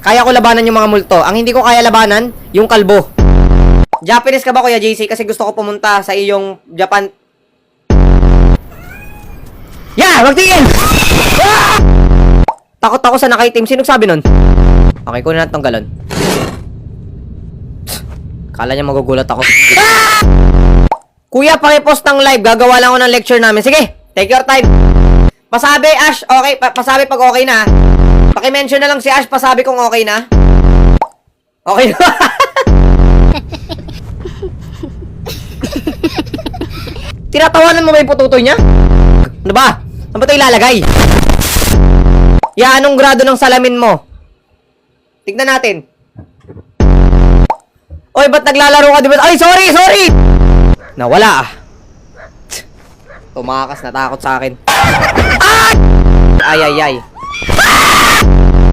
Kaya ko labanan yung mga multo. Ang hindi ko kaya labanan, yung kalbo. Japanese ka ba, Kuya JC? Kasi gusto ko pumunta sa iyong Japan. Yeah! Magtingin! Ah! Takot ako sa nakaitim. Sino sabi nun? Okay, kunin natin tong galon. Kala niya magugulat ako. Ah! Kuya, pakipost ng live. Gagawa lang ako ng lecture namin. Sige, take your time. Pasabi, Ash. Okay, pasabi pag okay na. Paki-mention na lang si Ash. Pasabi kung okay na. Okay na. Tinatawanan mo ba yung pututoy niya? Ano ba? Ano ba ito ilalagay? Ya, anong grado ng salamin mo? Tignan natin. Oy, ba't naglalaro ka? Diba? Ay, sorry! Nawala ah. Tumakas, natakot sa akin. Ay! Ay.